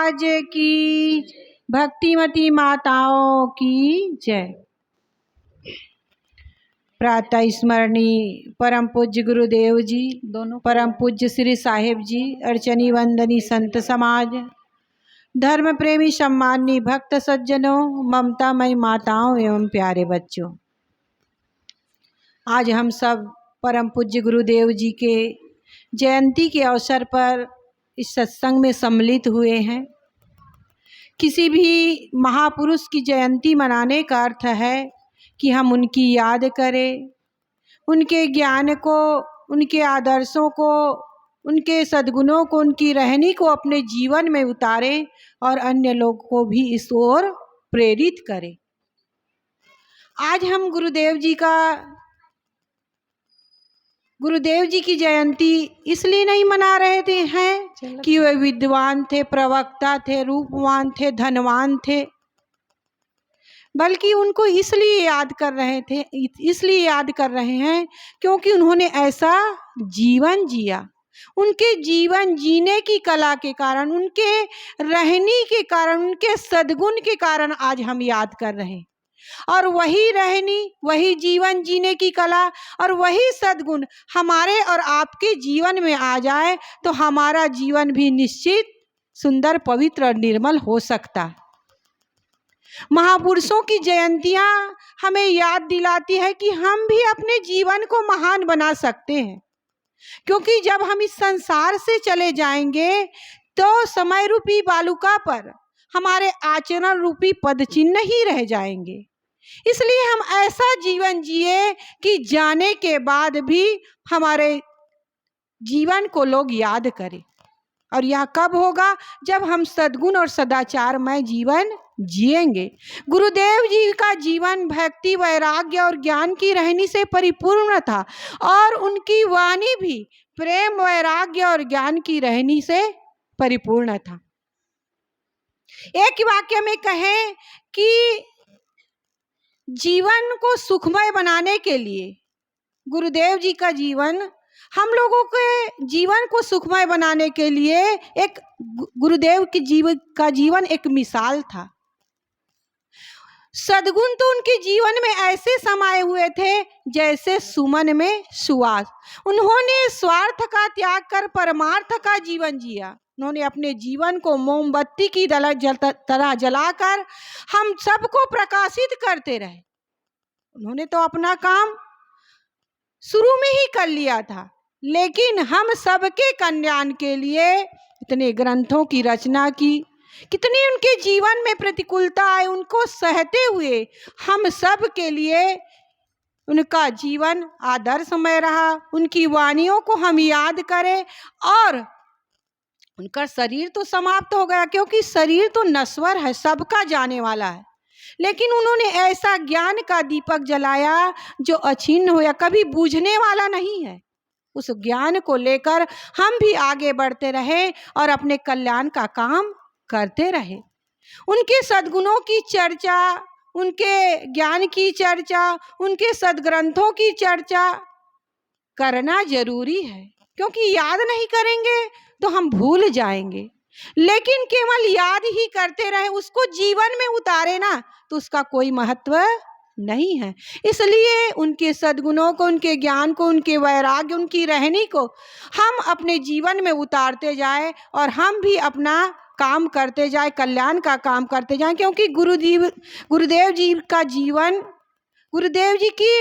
महाराज की, भक्तिमती माताओं की जय। प्रातः स्मरणीय परम पूज्य गुरुदेव जी, दोनों परम पूज्य श्री साहिब जी, अर्चनी वंदनी संत समाज, धर्म प्रेमी सम्मानी भक्त सज्जनों, ममतामयी माताओं एवं प्यारे बच्चों, आज हम सब परम पूज्य गुरुदेव जी के जयंती के अवसर पर इस सत्संग में सम्मिलित हुए हैं। किसी भी महापुरुष की जयंती मनाने का अर्थ है कि हम उनकी याद करें, उनके ज्ञान को, उनके आदर्शों को, उनके सद्गुणों को, उनकी रहनी को अपने जीवन में उतारें और अन्य लोगों को भी इस ओर प्रेरित करें। आज हम गुरुदेव जी की जयंती इसलिए नहीं मना रहे हैं कि वे विद्वान थे, प्रवक्ता थे, रूपवान थे, धनवान थे, बल्कि उनको इसलिए याद कर रहे हैं क्योंकि उन्होंने ऐसा जीवन जिया। उनके जीवन जीने की कला के कारण, उनके रहनी के कारण, उनके सद्गुण के कारण आज हम याद कर रहे हैं। और वही रहनी, वही जीवन जीने की कला और वही सद्गुण हमारे और आपके जीवन में आ जाए तो हमारा जीवन भी निश्चित सुंदर, पवित्र और निर्मल हो सकता है। महापुरुषों की जयंतियां हमें याद दिलाती है कि हम भी अपने जीवन को महान बना सकते हैं, क्योंकि जब हम इस संसार से चले जाएंगे तो समय रूपी बालुका पर हमारे आचरण रूपी पदचिन्ह ही रह जाएंगे। इसलिए हम ऐसा जीवन जिए कि जाने के बाद भी हमारे जीवन को लोग याद करें। और यह कब होगा? जब हम सद्गुण और सदाचारमय जीवन जिएंगे। गुरुदेव जी का जीवन भक्ति, वैराग्य और ज्ञान की रहनी से परिपूर्ण था और उनकी वाणी भी प्रेम, वैराग्य और ज्ञान की रहनी से परिपूर्ण था। एक वाक्य में कहें कि जीवन को सुखमय बनाने के लिए गुरुदेव जी का जीवन, हम लोगों के जीवन को सुखमय बनाने के लिए एक गुरुदेव का जीवन एक मिसाल था। सद्गुण तो उनके जीवन में ऐसे समाये हुए थे जैसे सुमन में सुवास। उन्होंने स्वार्थ का त्याग कर परमार्थ का जीवन जिया। उन्होंने अपने जीवन को मोमबत्ती की तरह जलाकर हम सबको प्रकाशित करते रहे। उन्होंने तो अपना काम शुरू में ही कर लिया था, लेकिन हम सबके कल्याण के लिए इतने ग्रंथों की रचना की। कितनी उनके जीवन में प्रतिकूलता आए, उनको सहते हुए हम सब के लिए उनका जीवन आदर्शमय रहा। उनकी वाणियों को हम याद करें। और उनका शरीर तो समाप्त हो गया, क्योंकि शरीर तो नश्वर है, सबका जाने वाला है, लेकिन उन्होंने ऐसा ज्ञान का दीपक जलाया जो अछिन्न हो या कभी बुझने वाला नहीं है। उस ज्ञान को लेकर हम भी आगे बढ़ते रहे और अपने कल्याण का काम करते रहे। उनके सद्गुणों की चर्चा, उनके ज्ञान की चर्चा, उनके सद्ग्रंथों की चर्चा करना जरूरी है, क्योंकि याद नहीं करेंगे तो हम भूल जाएंगे। लेकिन केवल याद ही करते रहे, उसको जीवन में उतारे ना, तो उसका कोई महत्व नहीं है। इसलिए उनके सद्गुणों को, उनके ज्ञान को, उनके वैराग्य, उनकी रहनी को हम अपने जीवन में उतारते जाए और हम भी अपना काम करते जाए, कल्याण का काम करते जाए। क्योंकि गुरुदेव जी का जीवन, गुरुदेव जी की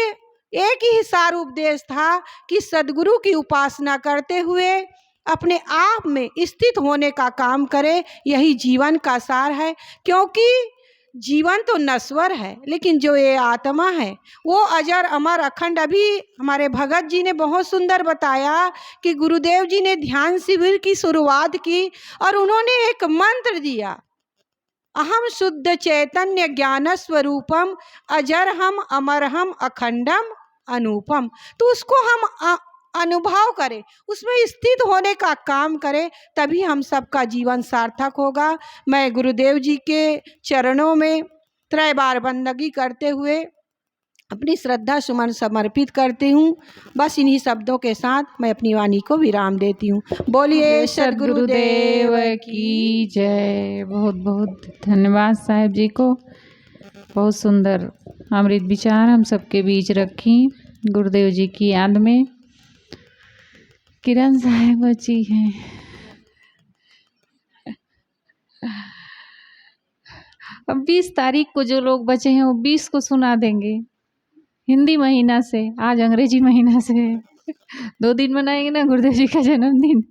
एक ही सार उपदेश था कि सद्गुरु की उपासना करते हुए अपने आप में स्थित होने का काम करे। यही जीवन का सार है। क्योंकि जीवन तो नश्वर है, लेकिन जो ये आत्मा है वो अजर, अमर, अखंड। अभी हमारे भगत जी ने बहुत सुंदर बताया कि गुरुदेव जी ने ध्यान शिविर की शुरुआत की और उन्होंने एक मंत्र दिया, अहम शुद्ध चैतन्य ज्ञान स्वरूपम अजरहम अमरहम अखंडम अनुपम। तो उसको हम अनुभव करें, उसमें स्थित होने का काम करें, तभी हम सबका जीवन सार्थक होगा। मैं गुरुदेव जी के चरणों में त्रय बार बंदगी करते हुए अपनी श्रद्धा सुमन समर्पित करती हूँ। बस इन्हीं शब्दों के साथ मैं अपनी वाणी को विराम देती हूँ। बोलिए सद्गुरुदेव की जय। बहुत बहुत धन्यवाद साहेब जी को, बहुत सुंदर अमृत विचार हम सबके बीच रखी गुरुदेव जी की याद में। किरण साहेब जी हैं, अब 20 तारीख को जो लोग बचे हैं वो 20 को सुना देंगे हिंदी महीना से। आज अंग्रेजी महीना से 2 दिन मनाएंगे ना गुरुदेव जी का जन्मदिन।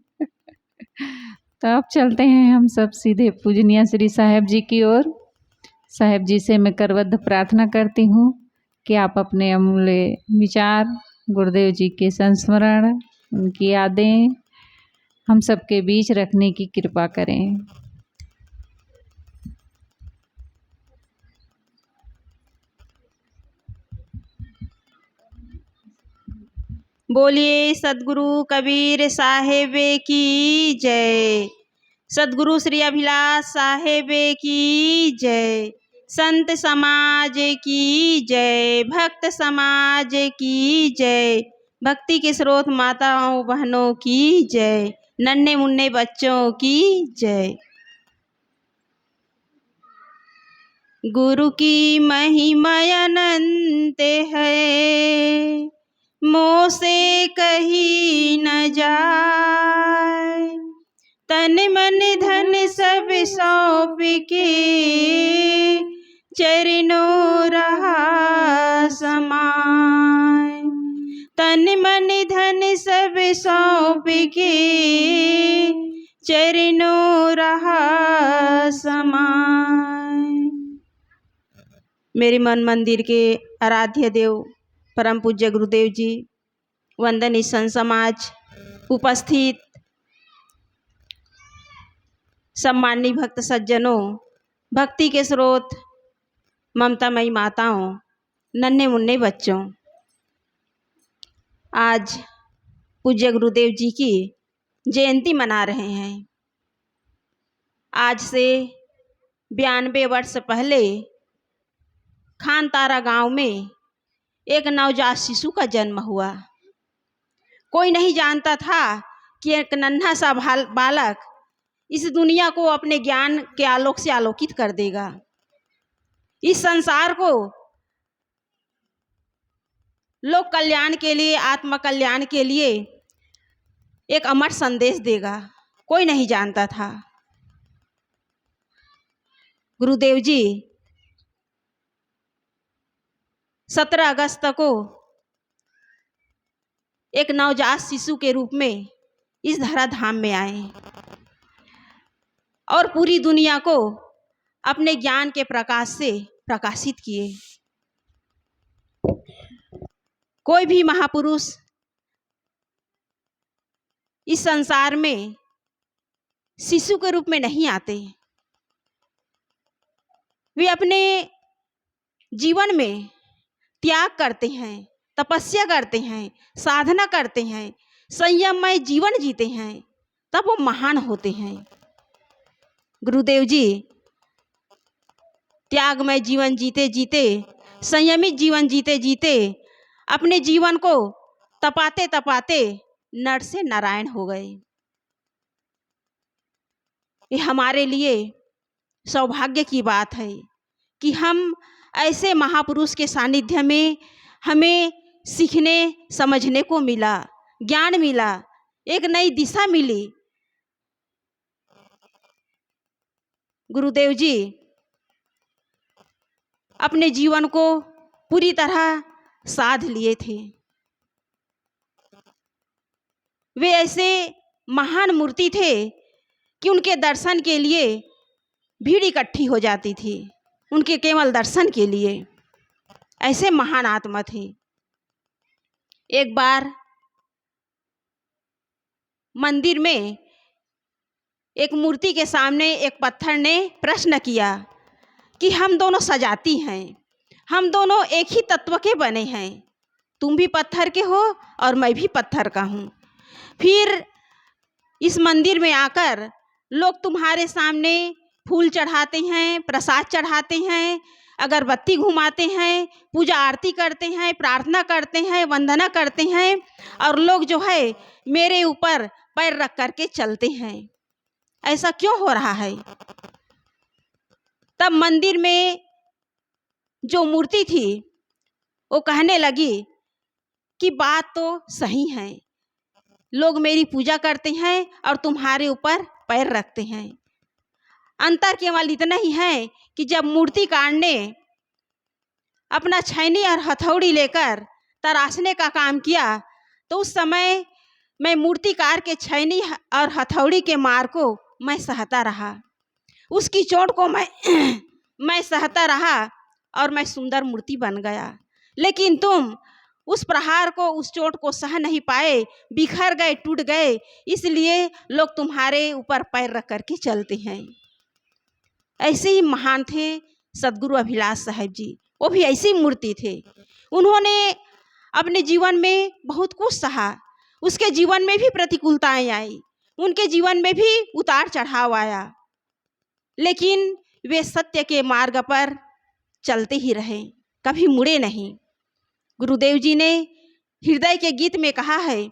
तो अब चलते हैं हम सब सीधे पूजनीय श्री साहेब जी की ओर। साहेब जी से मैं करबद्ध प्रार्थना करती हूँ कि आप अपने अमूल्य विचार, गुरुदेव जी के संस्मरण, उनकी यादें हम सबके बीच रखने की कृपा करें। बोलिए सद्गुरु कबीर साहेब की जय। सद्गुरु श्री अभिलाष साहेब की जय। संत समाज की जय। भक्त समाज की जय। भक्ति के स्रोत माताओं बहनों की जय। नन्हे मुन्ने बच्चों की जय। गुरु की महिमा अनंत है, मोह से कही न जाए। तन मन धन सब सौंप के चरणों रहा समाए। तन मन धन सब सौंप के चरणों रहा समाए। मेरे मन मंदिर के आराध्य देव परम पूज्य गुरुदेव जी, वंदनीय संत समाज, उपस्थित सम्माननीय भक्त सज्जनों, भक्ति के स्रोत ममतामयी माताओं, नन्हे मुन्ने बच्चों, आज पूज्य गुरुदेव जी की जयंती मना रहे हैं। आज से 92 वर्ष पहले खानतारा गांव में एक नवजात शिशु का जन्म हुआ। कोई नहीं जानता था कि एक नन्हा सा बालक इस दुनिया को अपने ज्ञान के आलोक से आलोकित कर देगा, इस संसार को लोक कल्याण के लिए, आत्म कल्याण के लिए एक अमर संदेश देगा। कोई नहीं जानता था। गुरुदेव जी 17 अगस्त को एक नवजात शिशु के रूप में इस धराधाम में आए और पूरी दुनिया को अपने ज्ञान के प्रकाश से प्रकाशित किए। कोई भी महापुरुष इस संसार में शिशु के रूप में नहीं आते। वे अपने जीवन में त्याग करते हैं, तपस्या करते हैं, साधना करते हैं, संयममय जीवन जीते हैं, तब वो महान होते हैं। गुरुदेव जी त्यागमय जीवन जीते जीते, संयमित जीवन जीते जीते अपने जीवन को तपाते तपाते नर से नारायण हो गए। ये हमारे लिए सौभाग्य की बात है कि हम ऐसे महापुरुष के सानिध्य में हमें सीखने समझने को मिला, ज्ञान मिला, एक नई दिशा मिली। गुरुदेव जी अपने जीवन को पूरी तरह साध लिए थे। वे ऐसे महान मूर्ति थे कि उनके दर्शन के लिए भीड़ इकट्ठी हो जाती थी, उनके केवल दर्शन के लिए। ऐसे महान आत्मा थे। एक बार मंदिर में एक मूर्ति के सामने एक पत्थर ने प्रश्न किया कि हम दोनों सजाती हैं, हम दोनों एक ही तत्व के बने हैं, तुम भी पत्थर के हो और मैं भी पत्थर का हूँ। फिर इस मंदिर में आकर लोग तुम्हारे सामने फूल चढ़ाते हैं, प्रसाद चढ़ाते हैं, अगरबत्ती घुमाते हैं, पूजा आरती करते हैं, प्रार्थना करते हैं, वंदना करते हैं, और लोग जो है मेरे ऊपर पैर रख करके चलते हैं। ऐसा क्यों हो रहा है? तब मंदिर में जो मूर्ति थी वो कहने लगी कि बात तो सही है, लोग मेरी पूजा करते हैं और तुम्हारे ऊपर पैर रखते हैं। अंतर केवल इतना ही है कि जब मूर्तिकार ने अपना छैनी और हथौड़ी लेकर तराशने का काम किया तो उस समय मैं मूर्तिकार के छैनी और हथौड़ी के मार को मैं सहता रहा, उसकी चोट को मैं सहता रहा और मैं सुंदर मूर्ति बन गया। लेकिन तुम उस प्रहार को, उस चोट को सह नहीं पाए, बिखर गए, टूट गए, इसलिए लोग तुम्हारे ऊपर पैर रख करके चलते हैं। ऐसे ही महान थे सदगुरु अभिलाष साहेब जी, वो भी ऐसी मूर्ति थे। उन्होंने अपने जीवन में बहुत कुछ सहा, उसके जीवन में भी प्रतिकूलताएं आई, उनके जीवन में भी उतार चढ़ाव आया, लेकिन वे सत्य के मार्ग पर चलते ही रहे, कभी मुड़े नहीं। गुरुदेव जी ने हृदय के गीत में कहा है,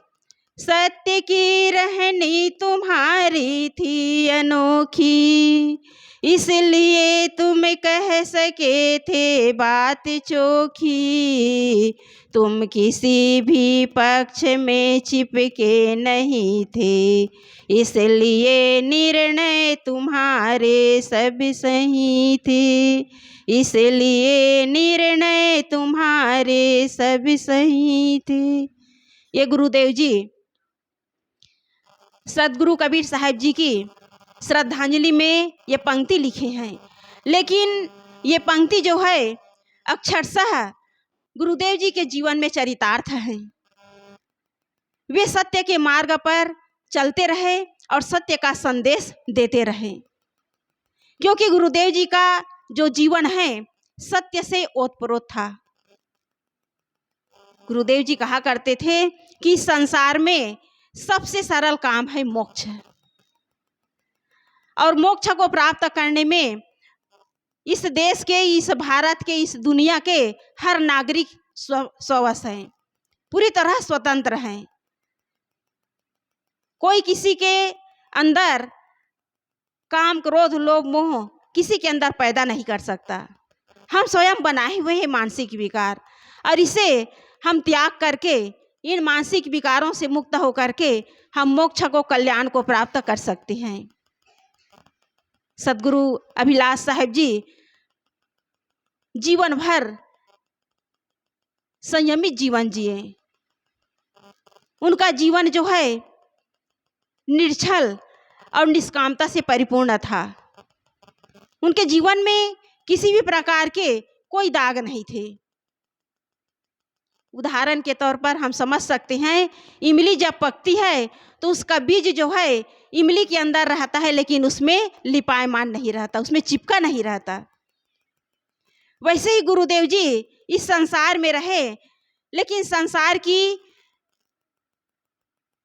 सत्य की रहनी तुम्हारी थी अनोखी, इसलिए तुम कह सके थे बात चोखी, तुम किसी भी पक्ष में चिपके नहीं थे, इसलिए निर्णय तुम्हारे सब सही थे, इसलिए निर्णय तुम्हारे सब सही थे। ये गुरुदेव जी सदगुरु कबीर साहब जी की श्रद्धांजलि में ये पंक्ति लिखे हैं, लेकिन ये पंक्ति जो है अक्षरशः गुरुदेव जी के जीवन में चरितार्थ है। वे सत्य के मार्ग पर चलते रहे और सत्य का संदेश देते रहे, क्योंकि गुरुदेव जी का जो जीवन है सत्य से ओतप्रोत था। गुरुदेव जी कहा करते थे कि संसार में सबसे सरल काम है मोक्ष, और मोक्ष को प्राप्त करने में इस देश के, इस भारत के, इस दुनिया के हर नागरिक स्ववश है, पूरी तरह स्वतंत्र हैं। कोई किसी के अंदर काम, क्रोध, लोभ, मोह किसी के अंदर पैदा नहीं कर सकता। हम स्वयं बनाए हुए हैं मानसिक विकार, और इसे हम त्याग करके, इन मानसिक विकारों से मुक्त होकर के हम मोक्ष को, कल्याण को प्राप्त कर सकते हैं। सदगुरु अभिलाष साहेब जी जीवन भर संयमित जीवन जिए। उनका जीवन जो है निर्छल और निष्कामता से परिपूर्ण था। उनके जीवन में किसी भी प्रकार के कोई दाग नहीं थे। उदाहरण के तौर पर हम समझ सकते हैं, इमली जब पकती है तो उसका बीज जो है इमली के अंदर रहता है, लेकिन उसमें लिपायमान नहीं रहता, उसमें चिपका नहीं रहता। वैसे ही गुरुदेव जी इस संसार में रहे, लेकिन संसार की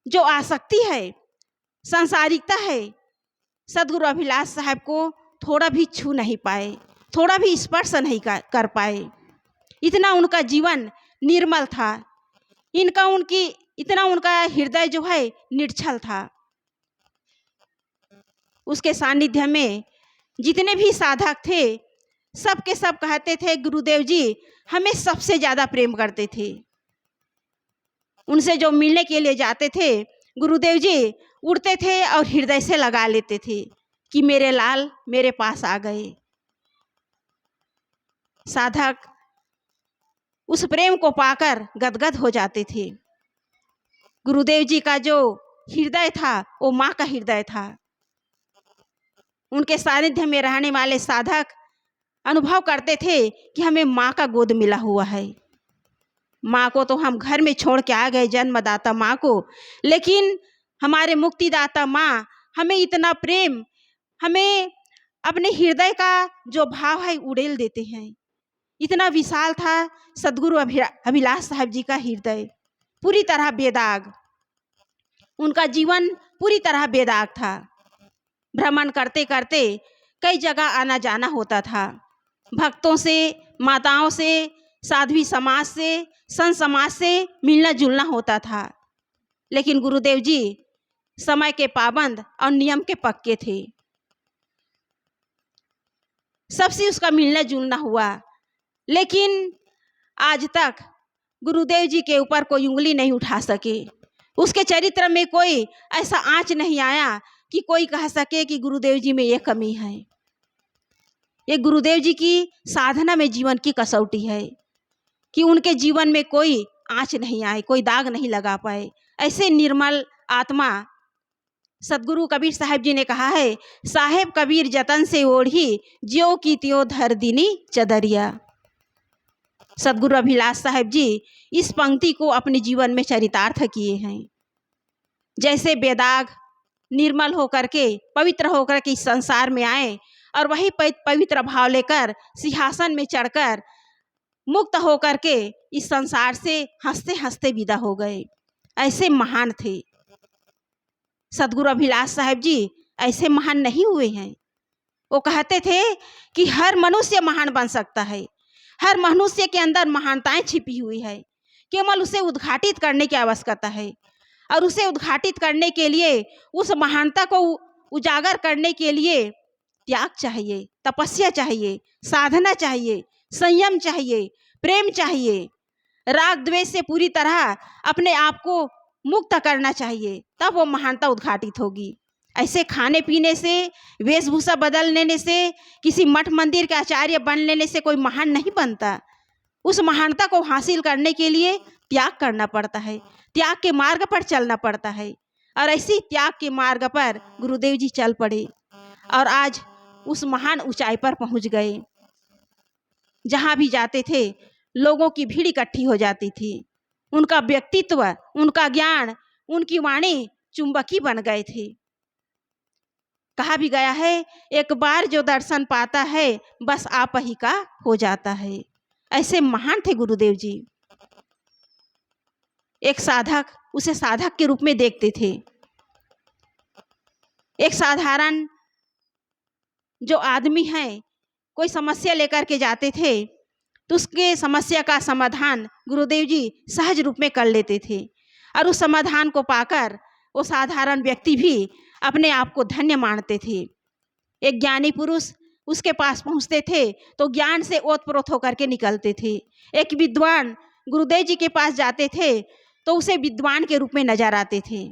जो आसक्ति है, सांसारिकता है, सदगुरु अभिलाष साहब को थोड़ा भी छू नहीं पाए, थोड़ा भी स्पर्श नहीं कर पाए। इतना उनका जीवन निर्मल था, इतना उनका हृदय जो है निर्छल था। उसके सानिध्य में जितने भी साधक थे सब के सब कहते थे गुरुदेव जी हमें सबसे ज़्यादा प्रेम करते थे। उनसे जो मिलने के लिए जाते थे गुरुदेव जी उड़ते थे और हृदय से लगा लेते थे कि मेरे लाल मेरे पास आ गए। साधक उस प्रेम को पाकर गदगद हो जाते थे। गुरुदेव जी का जो हृदय था वो माँ का हृदय था। उनके सानिध्य में रहने वाले साधक अनुभव करते थे कि हमें माँ का गोद मिला हुआ है। माँ को तो हम घर में छोड़ के आ गए, जन्मदाता माँ को, लेकिन हमारे मुक्तिदाता माँ हमें इतना प्रेम, हमें अपने हृदय का जो भाव है उड़ेल देते हैं। इतना विशाल था सदगुरु अभिलाष साहब जी का हृदय, पूरी तरह बेदाग। उनका जीवन पूरी तरह बेदाग था। भ्रमण करते करते कई जगह आना जाना होता था। भक्तों से, माताओं से, साध्वी समाज से, संत समाज से मिलना जुलना होता था। लेकिन गुरुदेव जी समय के पाबंद और नियम के पक्के थे। सबसे उसका मिलना जुलना हुआ, लेकिन आज तक गुरुदेव जी के ऊपर कोई उंगली नहीं उठा सके। उसके चरित्र में कोई ऐसा आँच नहीं आया कि कोई कह सके कि गुरुदेव जी में ये कमी है। ये गुरुदेव जी की साधना में जीवन की कसौटी है कि उनके जीवन में कोई आँच नहीं आए, कोई दाग नहीं लगा पाए। ऐसे निर्मल आत्मा सदगुरु कबीर साहब जी ने कहा है, साहेब कबीर जतन से ओढ़ी ज्यों की त्यों धर दीनी चदरिया। सदगुरु अभिलाष साहब जी इस पंक्ति को अपने जीवन में चरितार्थ किए हैं। जैसे बेदाग निर्मल होकर के, पवित्र होकर के इस संसार में आए और वही पवित्र भाव लेकर सिंहासन में चढ़कर मुक्त होकर के इस संसार से हंसते हंसते विदा हो गए। ऐसे महान थे सदगुरु अभिलाष साहब जी। ऐसे महान नहीं हुए हैं। वो कहते थे कि हर मनुष्य महान बन सकता है, हर मनुष्य के अंदर महानताएं छिपी हुई है, केवल उसे उद्घाटित करने की आवश्यकता है। और उसे उद्घाटित करने के लिए, उस महानता को उजागर करने के लिए त्याग चाहिए, तपस्या चाहिए, साधना चाहिए, संयम चाहिए, प्रेम चाहिए, राग द्वेष से पूरी तरह अपने आप को मुक्त करना चाहिए, तब वो महानता उद्घाटित होगी। ऐसे खाने पीने से, वेशभूषा बदल लेने से, किसी मठ मंदिर के आचार्य बन लेने से कोई महान नहीं बनता। उस महानता को हासिल करने के लिए त्याग करना पड़ता है, त्याग के मार्ग पर चलना पड़ता है। और ऐसी त्याग के मार्ग पर गुरुदेव जी चल पड़े और आज उस महान ऊंचाई पर पहुंच गए। जहां भी जाते थे लोगों की भीड़ इकट्ठी हो जाती थी। उनका व्यक्तित्व, उनका ज्ञान, उनकी वाणी चुंबकी बन गए थे। कहा भी गया है, एक बार जो दर्शन पाता है बस आप ही का हो जाता है। ऐसे महान थे गुरुदेव जी। एक साधक उसे साधक के रूप में देखते थे। एक साधारण जो आदमी है कोई समस्या लेकर के जाते थे तो उसके समस्या का समाधान गुरुदेव जी सहज रूप में कर लेते थे। और उस समाधान को पाकर वो साधारण व्यक्ति भी अपने आप को धन्य मानते थे। एक ज्ञानी पुरुष उसके पास पहुंचते थे तो ज्ञान से ओतप्रोत होकर के निकलते थे। एक विद्वान गुरुदेव जी के पास जाते थे तो उसे विद्वान के रूप में नजर आते थे।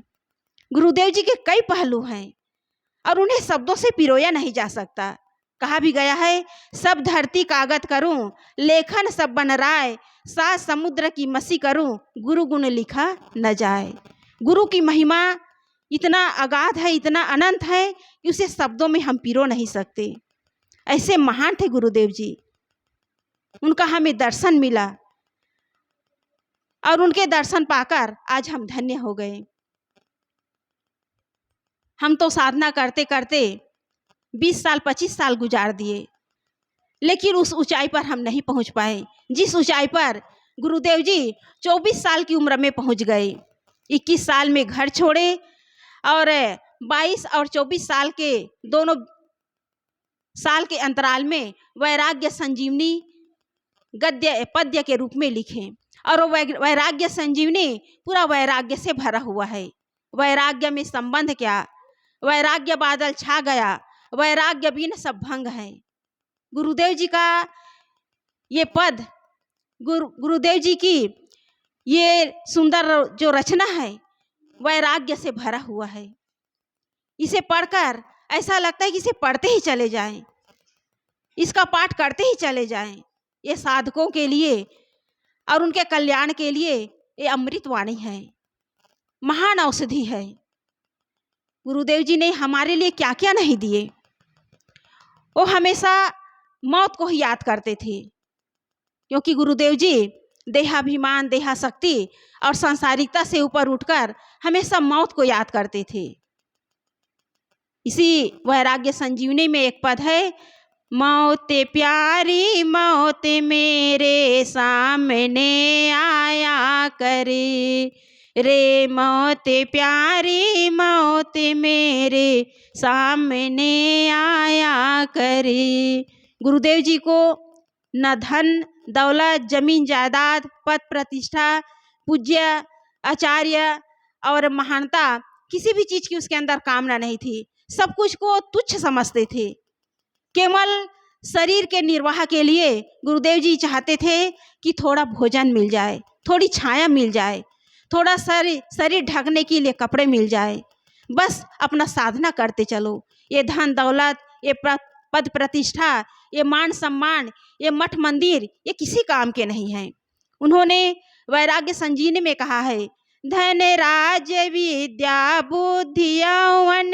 गुरुदेव जी के कई पहलू हैं और उन्हें शब्दों से पिरोया नहीं जा सकता। कहा भी गया है, सब धरती कागज करूं, लेखन सब बन राय, सात समुद्र की मसी करूं, गुरु गुण लिखा न जाए। गुरु की महिमा इतना अगाध है, इतना अनंत है कि उसे शब्दों में हम पिरो नहीं सकते। ऐसे महान थे गुरुदेव जी। उनका हमें दर्शन मिला और उनके दर्शन पाकर आज हम धन्य हो गए। हम तो साधना करते करते 20 साल 25 साल गुजार दिए, लेकिन उस ऊंचाई पर हम नहीं पहुंच पाए जिस ऊंचाई पर गुरुदेव जी 24 साल की उम्र में पहुंच गए। 21 साल में घर छोड़े और 22 और 24 साल के दोनों साल के अंतराल में वैराग्य संजीवनी गद्य पद्य के रूप में लिखे। और वो वैराग्य संजीवनी पूरा वैराग्य से भरा हुआ है। वैराग्य में संबंध क्या, वैराग्य बादल छा गया, वैराग्य बिन सब भंग है। गुरुदेव जी का ये पद, गुरुदेव जी की ये सुंदर जो रचना है वैराग्य से भरा हुआ है। इसे पढ़कर ऐसा लगता है कि इसे पढ़ते ही चले जाएं, इसका पाठ करते ही चले जाएं। ये साधकों के लिए और उनके कल्याण के लिए ये अमृत वाणी है, महान औषधि है। गुरुदेव जी ने हमारे लिए क्या क्या नहीं दिए। वो हमेशा मौत को ही याद करते थे, क्योंकि गुरुदेव जी देहाभिमान, देहाशक्ति और सांसारिकता से ऊपर उठकर हमेशा मौत को याद करते थे। इसी वैराग्य संजीवनी में एक पद है, मौत प्यारी मौत मेरे सामने आया करे, रे मौत प्यारी मौत मेरे सामने आया करे। गुरुदेव जी को न धन दौलत, जमीन जायदाद, पद प्रतिष्ठा, पूज्य आचार्य और महानता, किसी भी चीज़ की उसके अंदर कामना नहीं थी। सब कुछ को तुच्छ समझते थे। केवल शरीर के निर्वाह के लिए गुरुदेव जी चाहते थे कि थोड़ा भोजन मिल जाए, थोड़ी छाया मिल जाए, थोड़ा शरीर ढकने के लिए कपड़े मिल जाए, बस अपना साधना करते चलो। ये धन दौलत, ये पद प्रतिष्ठा, ये मान सम्मान, ये मठ मंदिर, ये किसी काम के नहीं हैं। उन्होंने वैराग्य संजीवनी में कहा है, धन राज्य विद्या बुद्धि यौवन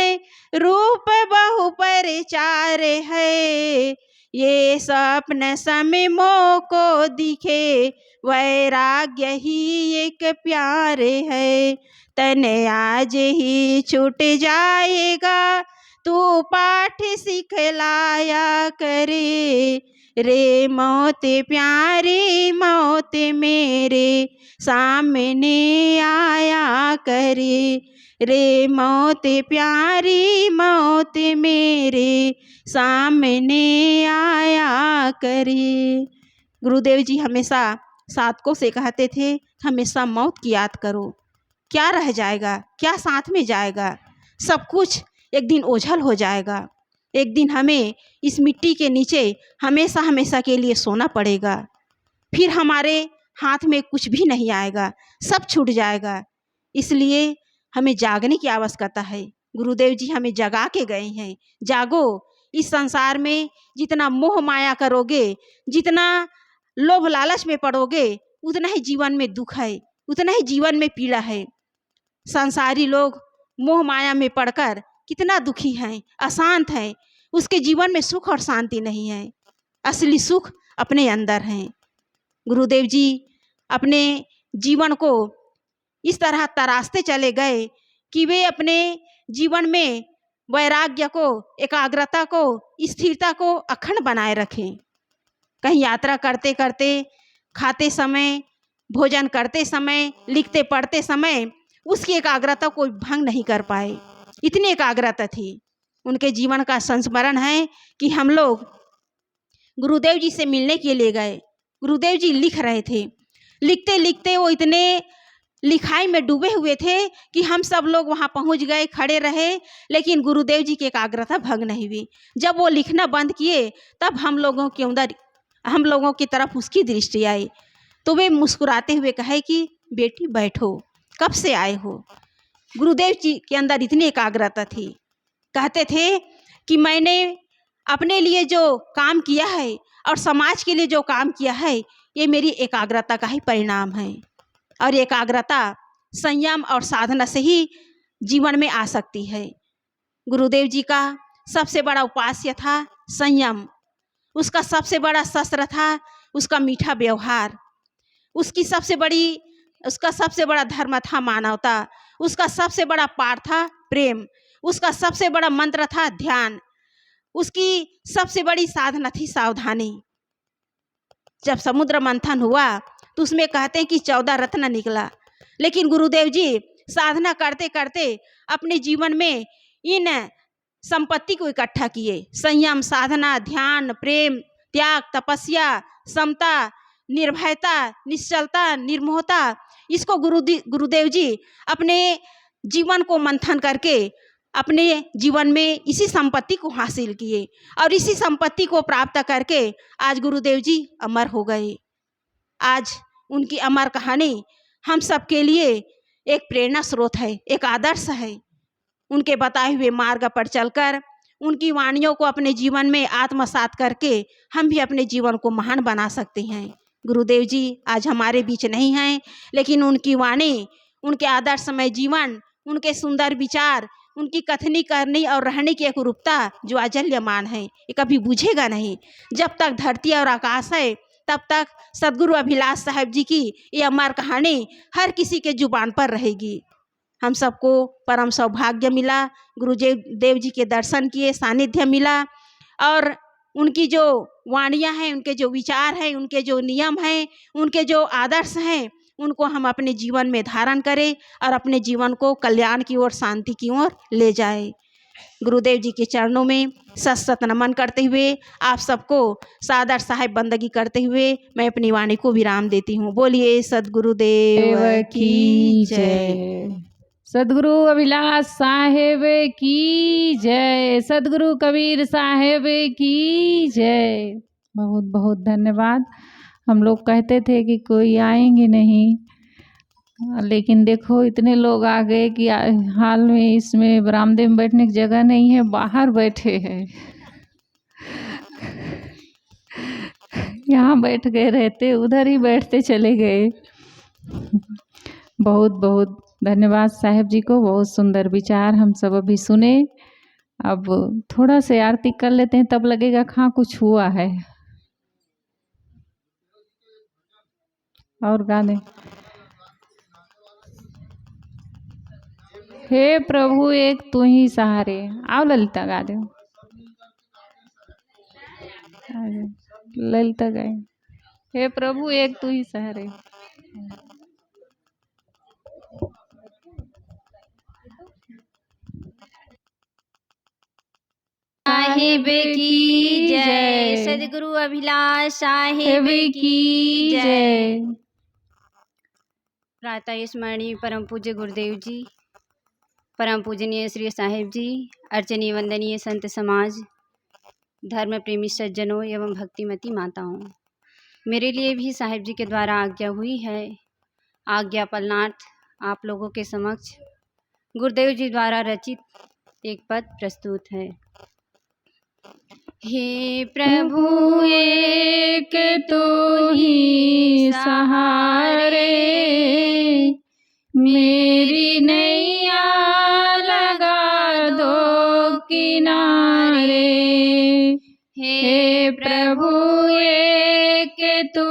रूप बहु परिचार है, ये स्वप्न समय मोह को दिखे वैराग्य ही एक प्यार है। तन आज ही छूट जाएगा तू पाठ सिखलाया करे, रे मौत प्यारी मौत मेरे सामने आया करे, रे मौत प्यारी मौत मेरे सामने आया करे। गुरुदेव जी हमेशा साधकों से कहते थे, हमेशा मौत की याद करो। क्या रह जाएगा, क्या साथ में जाएगा? सब कुछ एक दिन ओझल हो जाएगा। एक दिन हमें इस मिट्टी के नीचे हमेशा हमेशा के लिए सोना पड़ेगा। फिर हमारे हाथ में कुछ भी नहीं आएगा, सब छूट जाएगा। इसलिए हमें जागने की आवश्यकता है। गुरुदेव जी हमें जगा के गए हैं, जागो। इस संसार में जितना मोह माया करोगे, जितना लोभ लालच में पड़ोगे, उतना ही जीवन में दुख है, उतना ही जीवन में पीड़ा है। संसारी लोग मोह माया में पड़कर कितना दुखी हैं, अशांत हैं। उसके जीवन में सुख और शांति नहीं है। असली सुख अपने अंदर है। गुरुदेव जी अपने जीवन को इस तरह तराशते चले गए कि वे अपने जीवन में वैराग्य को, एकाग्रता को, स्थिरता को अखंड बनाए रखें। कहीं यात्रा करते करते, खाते समय, भोजन करते समय, लिखते पढ़ते समय उसकी एकाग्रता को भंग नहीं कर पाए। इतनी एकाग्रता थी। उनके जीवन का संस्मरण है कि हम लोग गुरुदेव जी से मिलने के लिए गए। गुरुदेव जी लिख रहे थे। लिखते लिखते वो इतने लिखाई में डूबे हुए थे कि हम सब लोग वहाँ पहुँच गए, खड़े रहे, लेकिन गुरुदेव जी की एकाग्रता भंग नहीं हुई। जब वो लिखना बंद किए तब हम लोगों की तरफ उसकी दृष्टि आई तो वे मुस्कुराते हुए कहे कि बेटी बैठो, कब से आए हो? गुरुदेव जी के अंदर इतनी एकाग्रता थी। कहते थे कि मैंने अपने लिए जो काम किया है और समाज के लिए जो काम किया है, ये मेरी एकाग्रता का ही परिणाम है। और एकाग्रता संयम और साधना से ही जीवन में आ सकती है। गुरुदेव जी का सबसे बड़ा उपास्य था संयम। उसका सबसे बड़ा शस्त्र था उसका मीठा व्यवहार। उसका सबसे बड़ा धर्म था मानवता। उसका सबसे बड़ा पाठ था प्रेम। उसका सबसे बड़ा मंत्र था ध्यान। उसकी सबसे बड़ी साधना थी सावधानी। जब समुद्र मंथन हुआ तो उसमें कहते हैं कि 14 रत्न निकला, लेकिन गुरुदेव जी साधना करते करते अपने जीवन में इन संपत्ति को इकट्ठा किए। संयम, साधना, ध्यान, प्रेम, त्याग, तपस्या, समता, निर्भयता, निश्चलता, निर्मोहता, इसको गुरुदेव जी अपने जीवन को मंथन करके अपने जीवन में इसी संपत्ति को हासिल किए और इसी संपत्ति को प्राप्त करके आज गुरुदेव जी अमर हो गए। आज उनकी अमर कहानी हम सब के लिए एक प्रेरणा स्रोत है, एक आदर्श है। उनके बताए हुए मार्ग पर चलकर, उनकी वाणियों को अपने जीवन में आत्मसात करके हम भी अपने जीवन को महान बना सकते हैं। गुरुदेव जी आज हमारे बीच नहीं हैं, लेकिन उनकी वाणी, उनके आदर्शमय जीवन, उनके सुंदर विचार, उनकी कथनी करनी और रहने की एक रूपता जो अजल्यमान है, ये कभी बुझेगा नहीं। जब तक धरती और आकाश है तब तक सदगुरु अभिलाष साहब जी की ये अमर कहानी हर किसी के जुबान पर रहेगी। हम सबको परम सौभाग्य मिला, गुरुदेव जी के दर्शन किए, सानिध्य मिला और उनकी जो वाणियाँ हैं, उनके जो विचार हैं, उनके जो नियम हैं, उनके जो आदर्श हैं, उनको हम अपने जीवन में धारण करें और अपने जीवन को कल्याण की ओर, शांति की ओर ले जाएं। गुरुदेव जी के चरणों में सत सत नमन करते हुए आप सबको सादर साहेब बंदगी करते हुए मैं अपनी वाणी को विराम देती हूँ। बोलिए सदगुरुदेव देव की जय। सदगुरु अभिलाष साहेब की जय। सदगुरु कबीर साहेब की जय। बहुत बहुत धन्यवाद। हम लोग कहते थे कि कोई आएंगे नहीं, लेकिन देखो इतने लोग आ गए कि हाल में इसमें बरामदे में बैठने की जगह नहीं है, बाहर बैठे हैं। यहाँ बैठ गए रहते, उधर ही बैठते चले गए। बहुत बहुत धन्यवाद साहेब जी को। बहुत सुंदर विचार हम सब अभी सुने। अब थोड़ा से आरती कर लेते हैं, तब लगेगा हाँ कुछ हुआ है। और गाने, हे प्रभु एक तू ही सहारे। आओ ललिता गा दो। ललिता गाए, हे प्रभु एक तू ही सहारे। साहिब की जय। सदगुरु अभिलाष साहिब की जय। प्रातः स्मरणीय परम पूज्य गुरुदेव जी, परम पूजनीय श्री साहिब जी, अर्चनीय वंदनीय संत समाज, धर्म प्रेमी सज्जनों एवं भक्तिमती माताओं, मेरे लिए भी साहिब जी के द्वारा आज्ञा हुई है। आज्ञा पालनार्थ आप लोगों के समक्ष गुरुदेव जी द्वारा रचित एक पद प्रस्तुत है। हे प्रभु एक तू ही सहारे, मेरी नैया लगा दो किनारे। हे प्रभु एक तू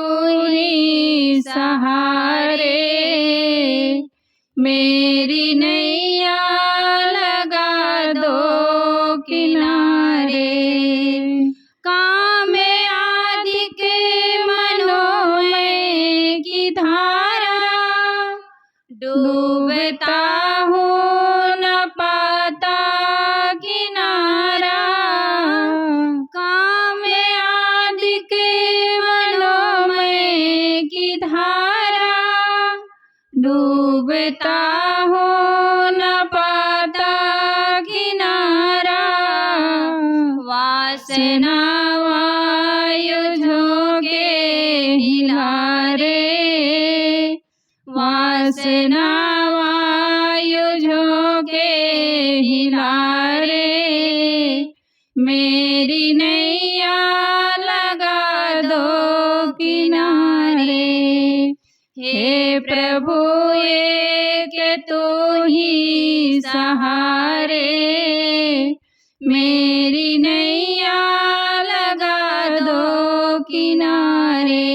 ही सहारे, मेरी नैया लगा दो किनारे। काम आदि के मनोमय की धारा, डूबता हूँ न पाता किनारा। काम आदि के मनोमय की धारा, डूबता हूँ न पाता किनारा। वासना वायु झोंके हिलारे, वासना वायु झोंके हिलारे, मेरी नैया लगा दो किनारे। हे प्रभु एक तू ही सहारे, मेरी नैया लगा दो किनारे।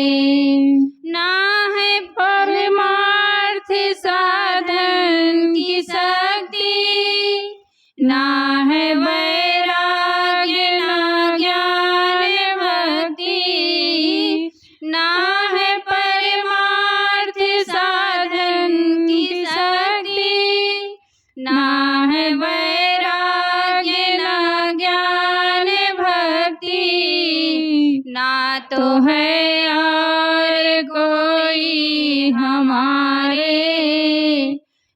ना है परमार्थ साधन की शक्ति, ना है वैराग्य ना ज्ञान भक्ति। ना है परमार्थ साधन की शक्ति, ना है वैराग्य ना ज्ञान भक्ति। ना तो है और कोई हमारे,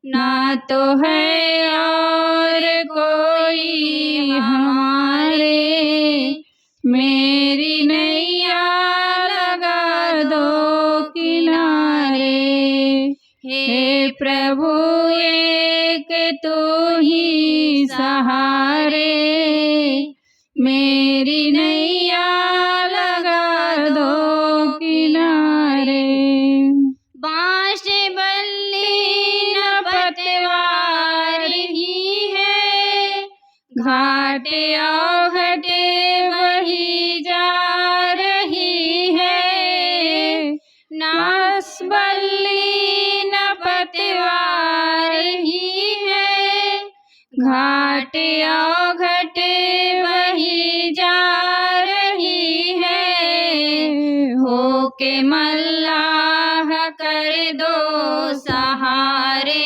ना तो है और कोई हमारे। मेरी नैया लगा दो किनारे। हे प्रभु एक तू ही सहारे, मेरी नैया लगा दो किनारे। बांस बल्ली न पतवार ही है, घाटे औघटे वही जा रही है। नास बल्ली न पतवार ही है, घाटे औघटे वही जा रही है। होके मल्लाह कर दो सहारे,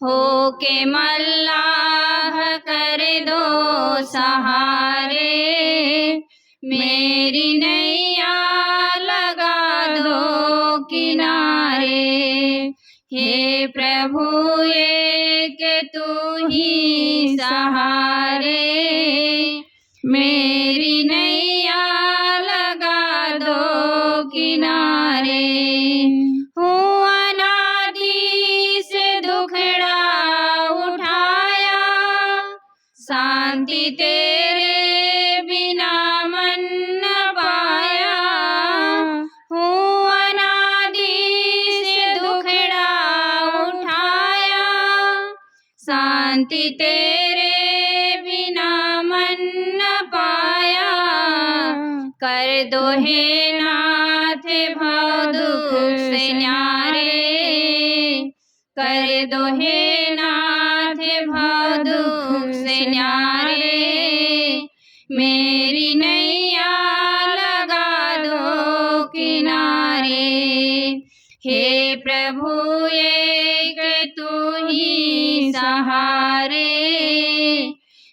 होके मल्लाह कर दो सहारे। मेरी नैया लगा दो किनारे। हे प्रभु एक तू ही सहारे, मेरी नैया लगा दो किनारे। हूँ अनादि से दुखड़ा उठाया, शांति तेरे बिना मन न पाया। हूँ अनादि से दुखड़ा उठाया, शांति तेरे बिना मन न पाया। कर दो हे नाथ भव दुख से न्यारे, कर दो हे नाथ भव दुख से न्यारे। मेरी नैया लगा दो किनारे। हे प्रभु एक तू ही सहारे,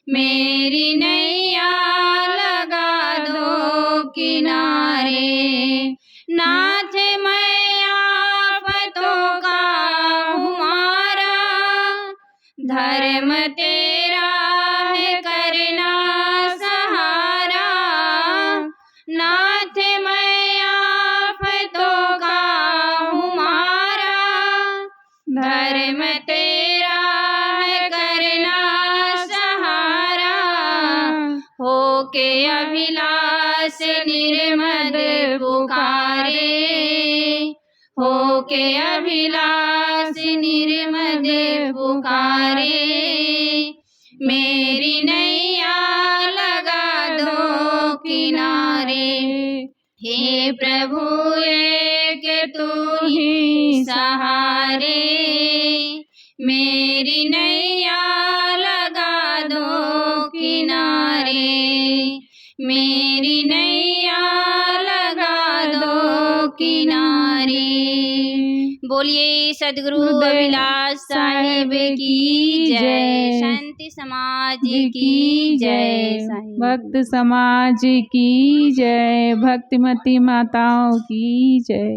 मेरी नैया लगा दो किनारे। नाथ मैं आफतों का हूँ मारा, धर्म तेरा है करना सहारा। नाथ मैं आफतों का हूँ मारा, धर्म तेरा है करना सहारा। होके अभिलाष निर्मद पुकारे, होके अभिलाष निर्मद पुकारे। मेरी नैया लगा दो किनारे। हे प्रभु एक तू ही सहारे, मेरी नैया लगा दो किनारे। मेरी नैया लगा दो किनारे। बोलिए सद्गुरु अभिलाष साहिब की जय। संत समाज की जय। साहिब भक्त समाज की जय। भक्तिमती माताओं की जय।